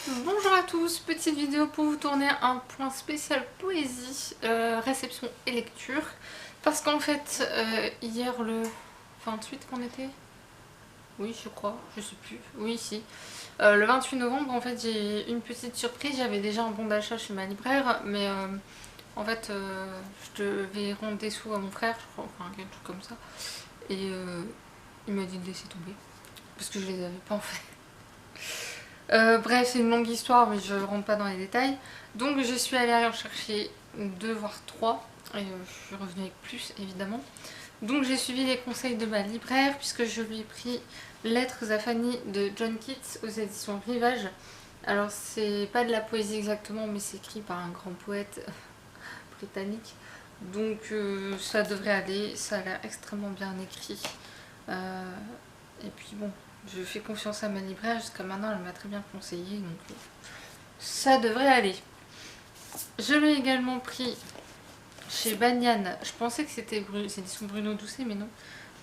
Bonjour à tous, petite vidéo pour vous tourner un point spécial poésie, réception et lecture. Parce qu'en fait, hier le 28 qu'on était. Oui, je crois, je sais plus. Oui, si. Le 28 novembre, en fait, j'ai une petite surprise. J'avais déjà un bon d'achat chez ma libraire, mais en fait, je devais rendre des sous à mon frère, je crois, enfin, quelque chose comme ça. Et il m'a dit de laisser tomber, parce que je les avais pas en fait. Bref, c'est une longue histoire, mais je rentre pas dans les détails. Donc, je suis allée en chercher deux voire trois, et je suis revenue avec plus évidemment. Donc, j'ai suivi les conseils de ma libraire, puisque je lui ai pris Lettres à Fanny de John Keats aux éditions Rivage. Alors, c'est pas de la poésie exactement, mais c'est écrit par un grand poète britannique. Donc, ça devrait aller, ça a l'air extrêmement bien écrit. Et puis bon, je fais confiance à ma libraire, jusqu'à maintenant elle m'a très bien conseillé, donc ça devrait aller. Je l'ai également pris chez Banyan, je pensais que c'était édition Bruno Doucet, mais non.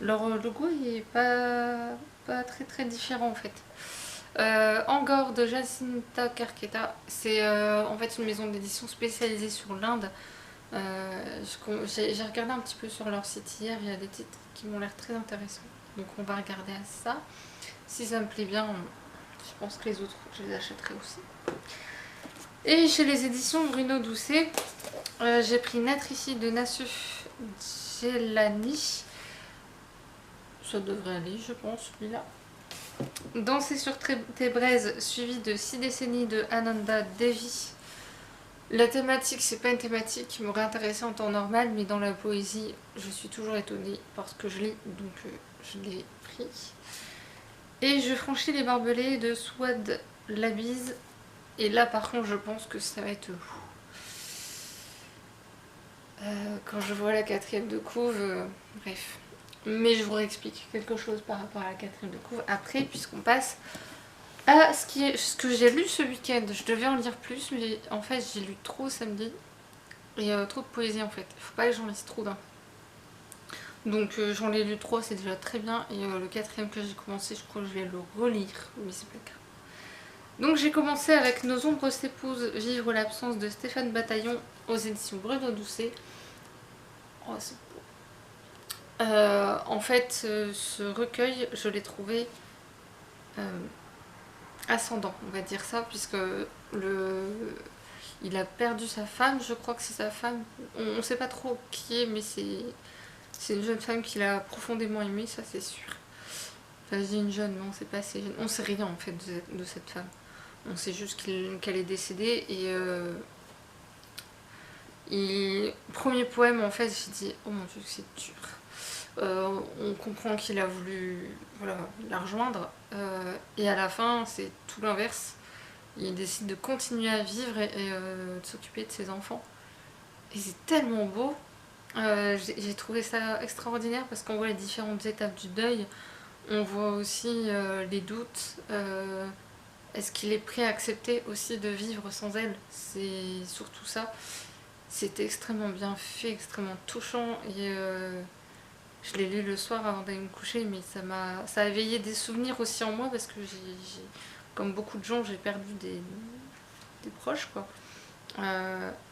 Leur logo il est pas très différent en fait. Angor de Jacinta Carqueta, c'est en fait une maison d'édition spécialisée sur l'Inde. J'ai regardé un petit peu sur leur site hier, il y a des titres qui m'ont l'air très intéressants. Donc on va regarder à ça. Si ça me plaît bien, je pense que les autres, je les achèterai aussi. Et chez les éditions Bruno Doucet, j'ai pris Naître ici de Nassuf Djelani. Ça devrait aller, je pense, celui-là. Danser sur tes braises, suivi de 6 décennies de Ananda Devi. La thématique, c'est pas une thématique qui m'aurait intéressée en temps normal, mais dans la poésie, je suis toujours étonnée parce que je lis, donc je l'ai pris. Et je franchis les barbelés de Souad Labise. Et là, par contre, je pense que ça va être quand je vois la quatrième de couve, bref. Mais je vous réexplique quelque chose par rapport à la quatrième de couve après, puisqu'on passe à ce que j'ai lu ce week-end. Je devais en lire plus, mais en fait, j'ai lu trop samedi. Et trop de poésie en fait. Faut pas que j'en lise trop d'un. Donc j'en ai lu 3, c'est déjà très bien. Et le quatrième que j'ai commencé, je crois que je vais le relire. Mais c'est pas le cas. Donc j'ai commencé avec Nos ombres s'épousent, vivre l'absence de Stéphane Bataillon aux éditions Bruno Doucet. Oh, c'est beau. En fait, ce recueil, je l'ai trouvé ascendant, on va dire ça, puisque il a perdu sa femme, je crois que c'est sa femme. On ne sait pas trop qui est, mais c'est une jeune femme qu'il a profondément aimée, ça c'est sûr. Enfin, je dis une jeune, mais on sait pas si jeune. On sait rien en fait de cette femme. On sait juste qu'elle est décédée et premier poème en fait j'ai dit oh mon dieu c'est dur. On comprend qu'il a voulu voilà, la rejoindre et à la fin c'est tout l'inverse. Il décide de continuer à vivre et de s'occuper de ses enfants. Et c'est tellement beau. J'ai trouvé ça extraordinaire parce qu'on voit les différentes étapes du deuil. On voit aussi les doutes. Est-ce qu'il est prêt à accepter aussi de vivre sans elle? C'est surtout ça. C'était extrêmement bien fait, extrêmement touchant. Et je l'ai lu le soir avant d'aller me coucher, mais ça a éveillé des souvenirs aussi en moi parce que comme beaucoup de gens, j'ai perdu des proches, quoi.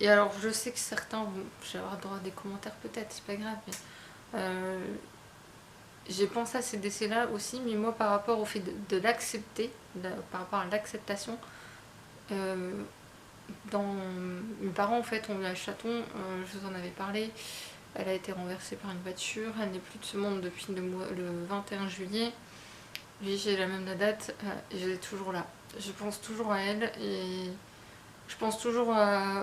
Et alors, je sais que certains vont. Je vais avoir droit à des commentaires peut-être, c'est pas grave, mais j'ai pensé à ces décès-là aussi, mais moi, par rapport au fait de l'accepter, par rapport à l'acceptation, dans mes parents, en fait, ont eu un chaton, je vous en avais parlé. Elle a été renversée par une voiture, elle n'est plus de ce monde depuis le 21 juillet. Oui, j'ai la même date et je l'ai toujours là. Je pense toujours à elle et je pense toujours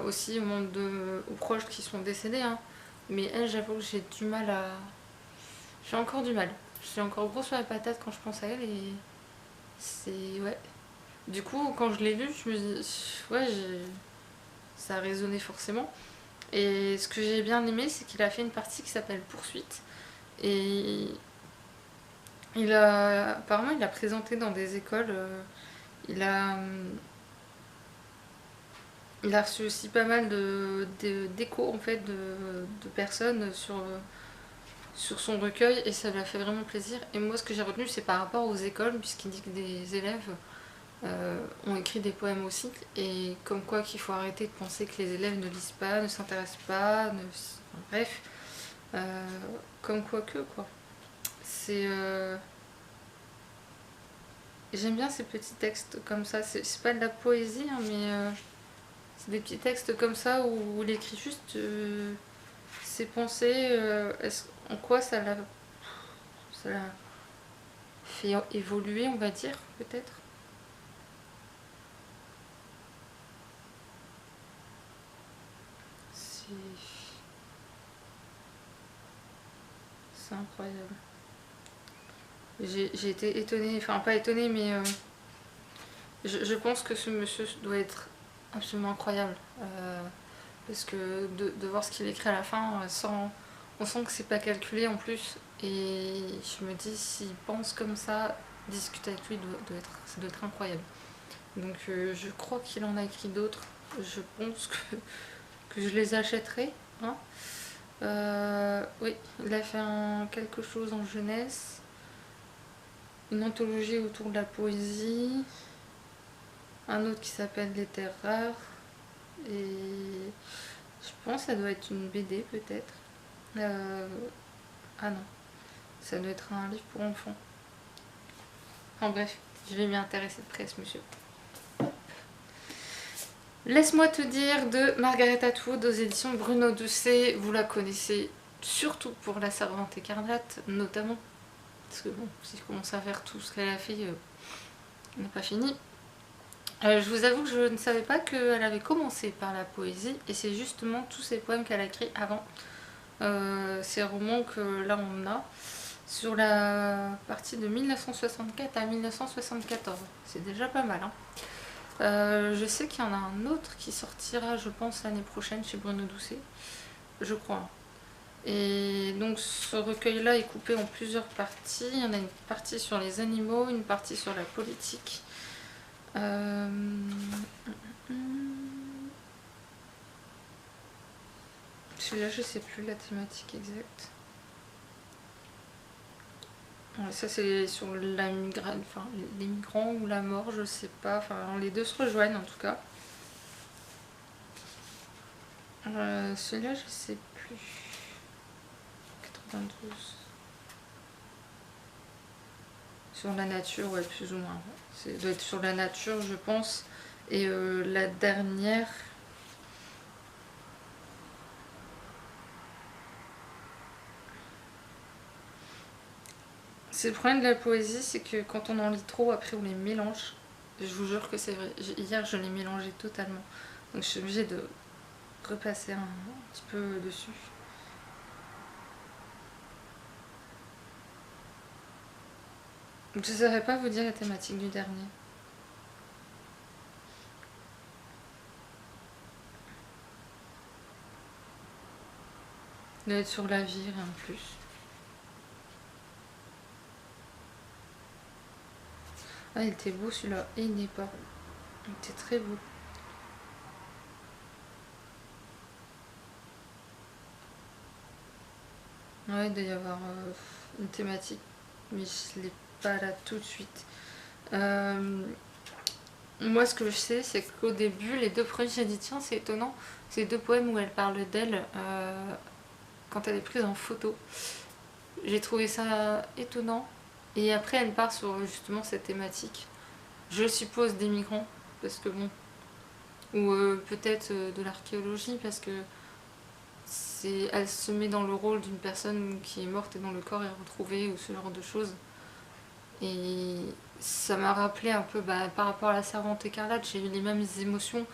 aussi aux proches qui sont décédés. Hein. Mais elle, j'avoue que j'ai du mal à. J'ai encore du mal. Je suis encore gros sur la patate quand je pense à elle et c'est. Ouais. Du coup, quand je l'ai lu, je me dis. Ouais, ça a résonné forcément. Et ce que j'ai bien aimé, c'est qu'il a fait une partie qui s'appelle Poursuite. Et apparemment, il a présenté dans des écoles. Il a, il a reçu aussi pas mal d'échos en fait de personnes sur son recueil et ça lui a fait vraiment plaisir. Et moi, ce que j'ai retenu, c'est par rapport aux écoles, puisqu'il dit que des élèves ont écrit des poèmes aussi, et comme quoi qu'il faut arrêter de penser que les élèves ne lisent pas, ne s'intéressent pas, bref, comme quoi que quoi. C'est... J'aime bien ces petits textes comme ça, c'est pas de la poésie, hein, mais c'est des petits textes comme ça où il écrit juste ses pensées, en quoi ça l'a fait évoluer, on va dire, peut-être. C'est incroyable. J'ai été étonnée, enfin pas étonnée, mais je pense que ce monsieur doit être absolument incroyable. Parce que de voir ce qu'il écrit à la fin, on sent que c'est pas calculé en plus. Et je me dis, s'il pense comme ça, discuter avec lui, ça doit être incroyable. Donc je crois qu'il en a écrit d'autres. Je pense que je les achèterai. Hein. Oui, il a fait quelque chose en jeunesse. Une anthologie autour de la poésie. Un autre qui s'appelle Les Terres rares. Et je pense que ça doit être une BD peut-être. Ah non, ça doit être un livre pour enfants. En bref, je vais m'y intéresser de près, ce monsieur. Laisse-moi te dire de Margaret Atwood aux éditions Bruno Doucet. Vous la connaissez surtout pour La Servante écarlate, notamment. Parce que bon, si je commence à faire tout ce qu'elle a fait, on n'a pas fini. Je vous avoue que je ne savais pas qu'elle avait commencé par la poésie, et c'est justement tous ces poèmes qu'elle a écrits avant. Ces romans que là on a sur la partie de 1964 à 1974. C'est déjà pas mal. Hein. Je sais qu'il y en a un autre qui sortira, je pense, l'année prochaine chez Bruno Doucet. Je crois. Et donc ce recueil-là est coupé en plusieurs parties. Il y en a une partie sur les animaux, une partie sur la politique. Celui-là, je sais plus la thématique exacte. Ça, c'est sur la enfin, les migrants ou la mort, je sais pas. Enfin, les deux se rejoignent en tout cas. Celui-là, je sais plus. 92. Sur la nature, ouais, plus ou moins. Ça doit être sur la nature, je pense. Et la dernière. C'est le problème de la poésie, c'est que quand on en lit trop, après on les mélange. Je vous jure que c'est vrai. Hier, je les mélangeais totalement. Donc je suis obligée de repasser un petit peu dessus. Je ne saurais pas vous dire la thématique du dernier. Il doit être sur la vie, rien de plus. Ah, il était beau celui-là. Et il n'est pas. Il était très beau. Ouais, il doit y avoir une thématique, mais je ne l'ai pas là tout de suite. Moi, ce que je sais, c'est qu'au début, les deux premiers, j'ai dit tiens, c'est étonnant, c'est deux poèmes où elle parle d'elle quand elle est prise en photo. J'ai trouvé ça étonnant. Et après, elle part sur justement cette thématique. Je suppose des migrants, parce que bon, ou peut-être de l'archéologie, parce que elle se met dans le rôle d'une personne qui est morte et dont le corps est retrouvé, ou ce genre de choses. Et ça m'a rappelé un peu, par rapport à La Servante écarlate, j'ai eu les mêmes émotions,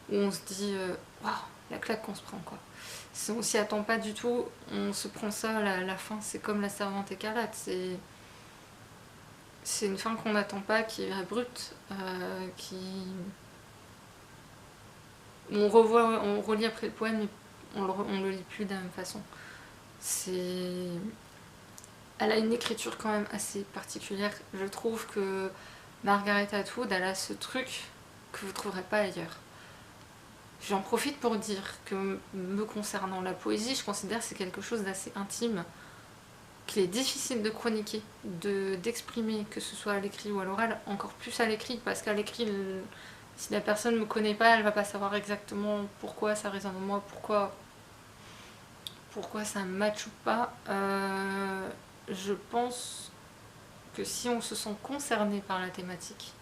où on se dit waouh, la claque qu'on se prend, quoi. Si on s'y attend pas du tout, on se prend ça à la fin. C'est comme La Servante écarlate, c'est une fin qu'on n'attend pas, qui est abrupte, on relit après le poème, mais on le lit plus de la même façon. Elle a une écriture quand même assez particulière. Je trouve que Margaret Atwood, elle a ce truc que vous ne trouverez pas ailleurs. J'en profite pour dire que me concernant la poésie, je considère que c'est quelque chose d'assez intime. qu'il est difficile de chroniquer, d'exprimer, que ce soit à l'écrit ou à l'oral, encore plus à l'écrit, parce qu'à l'écrit, si la personne ne me connaît pas, elle va pas savoir exactement pourquoi ça résonne en moi, pourquoi ça match ou pas. Je pense que si on se sent concerné par la thématique,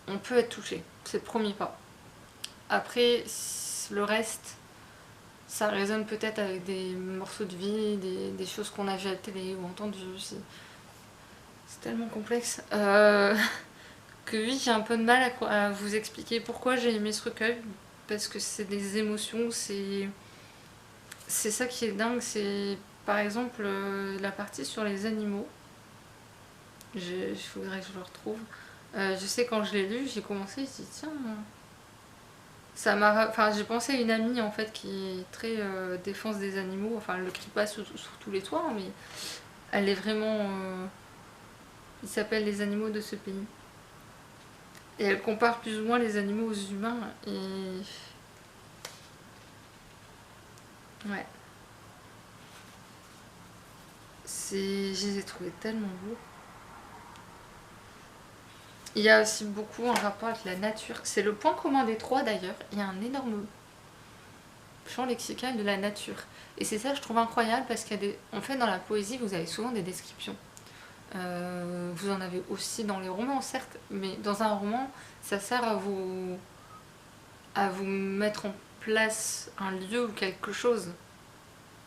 on peut être touché, c'est le premier pas. Après, le reste, ça résonne peut-être avec des morceaux de vie, des choses qu'on a vues à la télé ou entendues. C'est tellement complexe que oui, j'ai un peu de mal à vous expliquer pourquoi j'ai aimé ce recueil. Parce que c'est des émotions, c'est ça qui est dingue. C'est par exemple la partie sur les animaux. Il faudrait que je le retrouve. Je sais quand je l'ai lu, j'ai commencé, j'ai dit tiens, enfin, j'ai pensé à une amie en fait qui est très défense des animaux. Enfin, elle le crie pas sur tous les toits, mais elle est vraiment. Il s'appelle Les animaux de ce pays. Et elle compare plus ou moins les animaux aux humains. Et ouais, je les ai trouvés tellement beaux. Il y a aussi beaucoup un rapport avec la nature. C'est le point commun des trois d'ailleurs. Il y a un énorme champ lexical de la nature. Et c'est ça que je trouve incroyable parce en fait, dans la poésie, vous avez souvent des descriptions. Vous en avez aussi dans les romans, certes, mais dans un roman, ça sert à vous mettre en place un lieu ou quelque chose.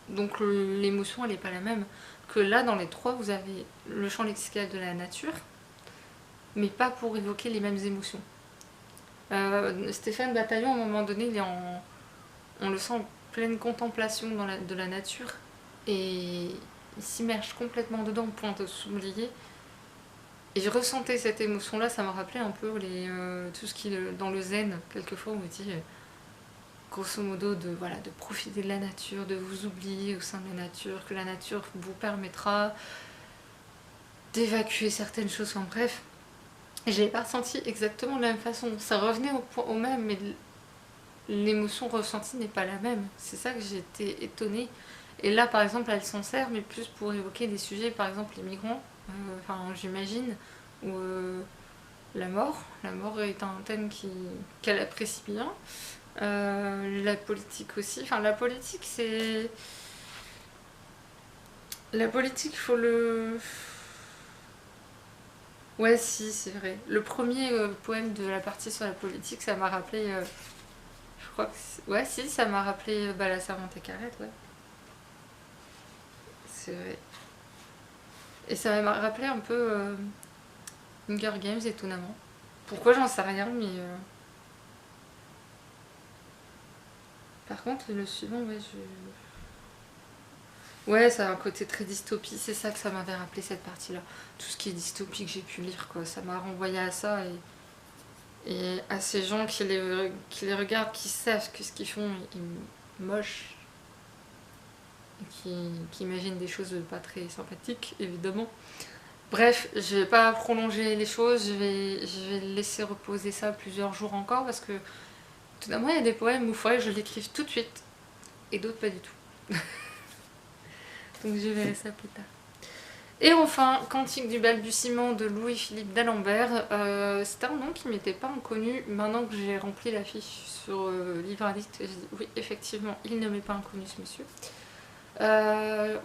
Donc l'émotion, elle n'est pas la même. Que là, dans les trois, vous avez le champ lexical de la nature, mais pas pour évoquer les mêmes émotions. Stéphane Bataillon, à un moment donné, on le sent en pleine contemplation de la nature, et il s'immerge complètement dedans au point de s'oublier. Et je ressentais cette émotion-là, ça m'a rappelé un peu tout ce qui est dans le zen, quelquefois on me dit, grosso modo, de profiter de la nature, de vous oublier au sein de la nature, que la nature vous permettra d'évacuer certaines choses, enfin bref. Et je l'ai pas ressenti exactement de la même façon. Ça revenait au même, mais l'émotion ressentie n'est pas la même. C'est ça que j'ai été étonnée. Et là, par exemple, elle s'en sert, mais plus pour évoquer des sujets, par exemple les migrants, j'imagine, ou la mort. La mort est un thème qu'elle apprécie bien. La politique aussi. Enfin, la politique, c'est... La politique, faut le... Ouais, si, c'est vrai. Le premier poème de la partie sur la politique, ça m'a rappelé... je crois que... Ouais, si, ça m'a rappelé La Servante et Carrette, ouais. C'est vrai. Et ça m'a rappelé un peu Hunger Games, étonnamment. Pourquoi, j'en sais rien, mais... Par contre, le suivant, ouais, Ouais, ça a un côté très dystopie, c'est ça que ça m'avait rappelé, cette partie-là. Tout ce qui est dystopie que j'ai pu lire, quoi. Ça m'a renvoyé à ça et à ces gens qui les regardent, qui savent que ce qu'ils font est moche, et qui imaginent des choses pas très sympathiques, évidemment. Bref, je vais pas prolonger les choses, je vais laisser reposer ça plusieurs jours encore, parce que tout d'un moment, il y a des poèmes où il faudrait que je l'écrive tout de suite, et d'autres pas du tout. Donc je verrai ça plus tard. Et enfin, Cantique du balbutiement de Louis-Philippe d'Alembert. C'était un nom qui m'était pas inconnu. Maintenant que j'ai rempli la fiche sur Livre Addict, j'ai dit oui, effectivement, il ne m'est pas inconnu, ce monsieur.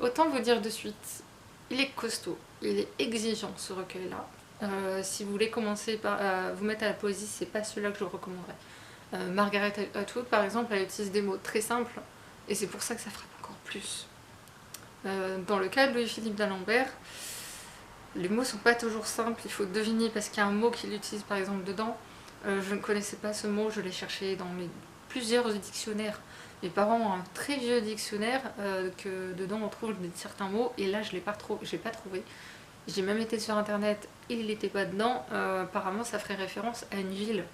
Autant vous dire de suite, il est costaud, il est exigeant, ce recueil-là. Si vous voulez commencer par vous mettre à la poésie, c'est pas celui-là que je vous recommanderais. Margaret Atwood, par exemple, elle utilise des mots très simples, et c'est pour ça que ça frappe encore plus. Dans le cas de Louis-Philippe d'Alembert, les mots sont pas toujours simples, il faut deviner parce qu'il y a un mot qu'il utilise par exemple dedans. Je ne connaissais pas ce mot, je l'ai cherché dans plusieurs dictionnaires. Mes parents ont un très vieux dictionnaire que dedans on trouve certains mots, et là je l'ai pas trouvé. J'ai même été sur internet, il n'était pas dedans. Apparemment ça ferait référence à une ville.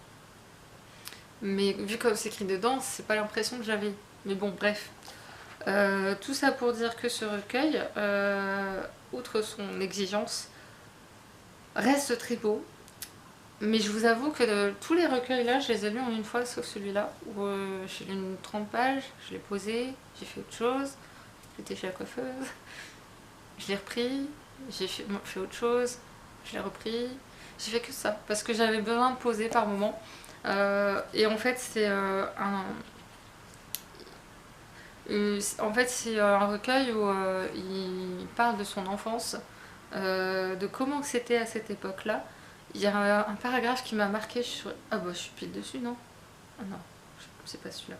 Mais vu comme c'est écrit dedans, c'est pas l'impression que j'avais. Mais bon, bref. Tout ça pour dire que ce recueil, outre son exigence, reste très beau. Mais je vous avoue que tous les recueils là, je les ai lus en une fois, sauf celui-là, où j'ai lu 30 pages, je l'ai posé, j'ai fait autre chose, j'étais chez la coiffeuse, Je l'ai repris, j'ai fait autre chose, je l'ai repris, j'ai fait que ça, parce que j'avais besoin de poser par moment. Et en fait, c'est un recueil où il parle de son enfance, de comment c'était à cette époque-là. Il y a un paragraphe qui m'a marqué. Ah bah je suis pile dessus, non? Ah non, c'est pas celui-là.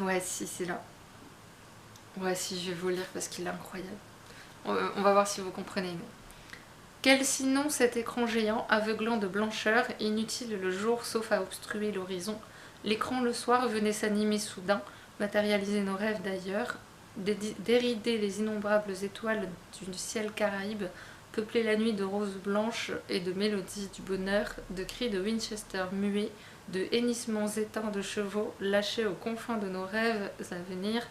Ouais, si, c'est là. Ouais, si, je vais vous le lire parce qu'il est incroyable. On va voir si vous comprenez. Quel sinon cet écran géant, aveuglant de blancheur, inutile le jour sauf à obstruer l'horizon. L'écran le soir venait s'animer soudain, matérialiser nos rêves d'ailleurs, dérider les innombrables étoiles du ciel caraïbe, peupler la nuit de roses blanches et de mélodies du bonheur, de cris de Winchester muets, de hennissements éteints de chevaux lâchés aux confins de nos rêves à venir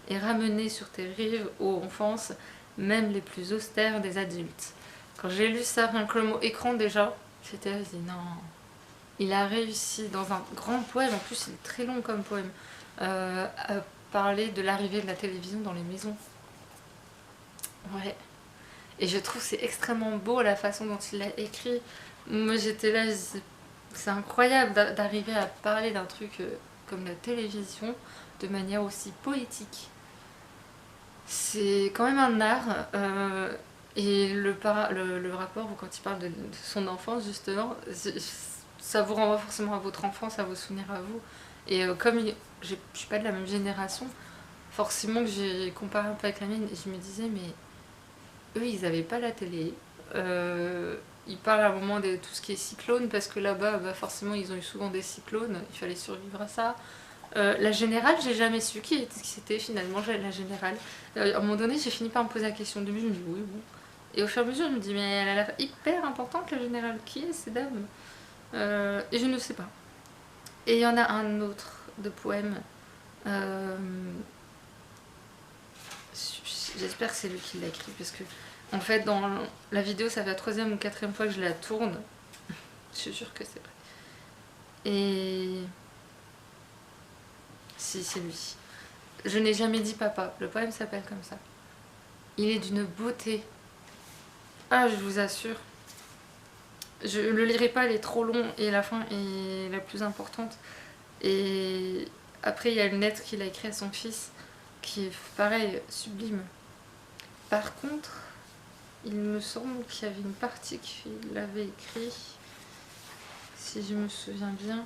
et ramenés sur tes rives, ô enfance, même les plus austères des adultes. Quand j'ai lu ça, rien que le mot écran déjà, j'étais là, je dis non. Il a réussi dans un grand poème, en plus il est très long comme poème, à parler de l'arrivée de la télévision dans les maisons. Ouais. Et je trouve c'est extrêmement beau la façon dont il l'a écrit. Moi j'étais là, c'est incroyable d'arriver à parler d'un truc comme la télévision de manière aussi poétique. C'est quand même un art. Et le rapport, quand il parle de son enfance, justement, ça vous renvoie forcément à votre enfance, à vos souvenirs à vous. Et comme je suis pas de la même génération, forcément que j'ai comparé un peu avec la mienne, et je me disais, mais eux, ils avaient pas la télé. Ils parlent à un moment de tout ce qui est cyclone, parce que là-bas, bah, forcément, ils ont eu souvent des cyclones, il fallait survivre à ça. La générale, j'ai jamais su qui c'était finalement la générale. À un moment donné, j'ai fini par me poser la question. Au début, je me dis oui, bon. Et au fur et à mesure, je me dis, mais elle a l'air hyper importante, la générale. Qui est ces dames? Et je ne sais pas. Et il y en a un autre de poème. J'espère que c'est lui qui l'a écrit, parce que, en fait, dans la vidéo, ça fait la troisième ou quatrième fois que je la tourne. Je suis sûre que c'est vrai. Et. Si, c'est lui. Je n'ai jamais dit papa. Le poème s'appelle comme ça. Il est d'une beauté. Ah, je vous assure. Je le lirai pas, il est trop long et la fin est la plus importante. Et après, il y a une lettre qu'il a écrite à son fils qui est pareil, sublime. Par contre, il me semble qu'il y avait une partie qu'il avait écrit, si je me souviens bien.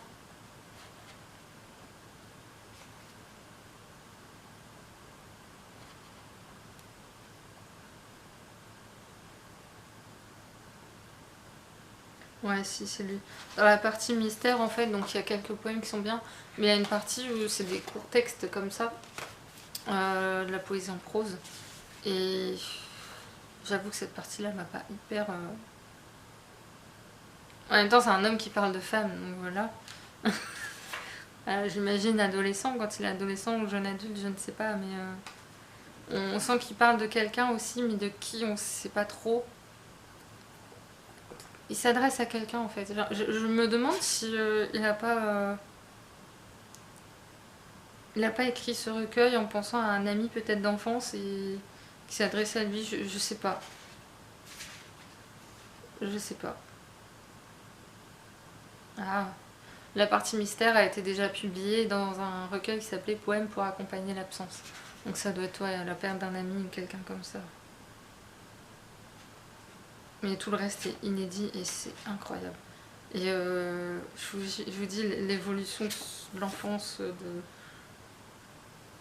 Ouais, si, c'est lui. Dans la partie mystère, en fait, donc il y a quelques poèmes qui sont bien, mais il y a une partie où c'est des courts textes comme ça, de la poésie en prose. Et j'avoue que cette partie-là m'a pas hyper. En même temps, c'est un homme qui parle de femme, donc voilà. J'imagine adolescent, quand il est adolescent ou jeune adulte, je ne sais pas, mais on sent qu'il parle de quelqu'un aussi, mais de qui on ne sait pas trop. Il s'adresse à quelqu'un en fait. Je me demande si il n'a pas. Il n'a pas écrit ce recueil en pensant à un ami peut-être d'enfance et qui s'adressait à lui, je sais pas. Je sais pas. Ah. La partie mystère a été déjà publiée dans un recueil qui s'appelait Poèmes pour accompagner l'absence. Donc ça doit être la perte d'un ami ou quelqu'un comme ça. Mais tout le reste est inédit et c'est incroyable. Et je vous dis, l'évolution de l'enfance, de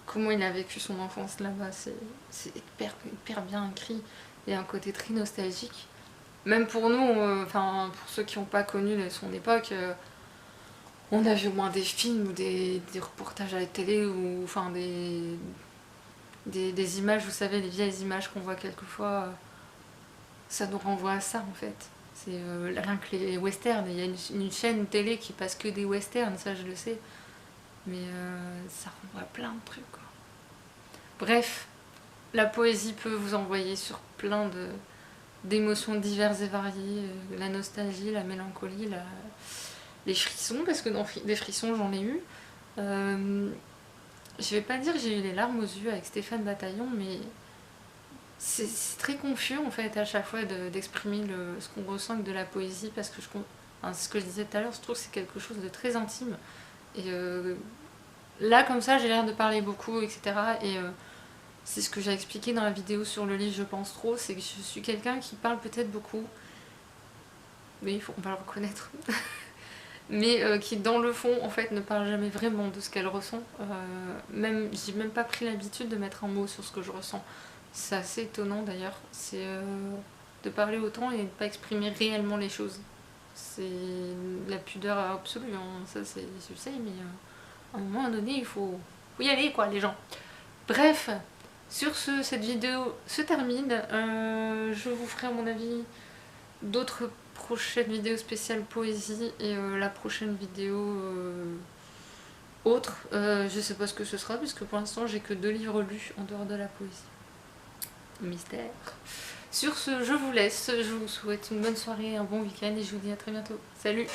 comment il a vécu son enfance là-bas, c'est hyper bien écrit. Il y a un côté très nostalgique. Même pour nous, enfin pour ceux qui n'ont pas connu son époque, on a vu au moins des films ou des reportages à la télé ou enfin des images, vous savez, les vieilles images qu'on voit quelquefois, ça nous renvoie à ça en fait. C'est rien que les westerns, il y a une chaîne télé qui passe que des westerns, ça je le sais. Mais ça renvoie à plein de trucs quoi. Bref, la poésie peut vous envoyer sur plein d'émotions diverses et variées, la nostalgie, la mélancolie, les frissons, parce que dans des frissons j'en ai eu. je vais pas dire que j'ai eu les larmes aux yeux avec Stéphane Bataillon, mais c'est très confus en fait à chaque fois d'exprimer ce qu'on ressent de la poésie, parce que enfin, ce que je disais tout à l'heure, je trouve que c'est quelque chose de très intime. Et là, comme ça, j'ai l'air de parler beaucoup, etc. Et c'est ce que j'ai expliqué dans la vidéo sur le livre Je pense trop, c'est que je suis quelqu'un qui parle peut-être beaucoup, mais on va le reconnaître, mais qui dans le fond en fait ne parle jamais vraiment de ce qu'elle ressent. J'ai même pas pris l'habitude de mettre un mot sur ce que je ressens. C'est assez étonnant d'ailleurs, c'est de parler autant et de ne pas exprimer réellement les choses. C'est la pudeur absolue, hein. Ça je sais, mais à un moment donné faut y aller quoi les gens. Bref, sur ce, cette vidéo se termine. Je vous ferai à mon avis d'autres prochaines vidéos spéciales poésie et la prochaine vidéo autre. Je sais pas ce que ce sera puisque pour l'instant j'ai que 2 livres lus en dehors de la poésie. Mystère. Sur ce, je vous laisse. Je vous souhaite une bonne soirée, un bon week-end et je vous dis à très bientôt. Salut!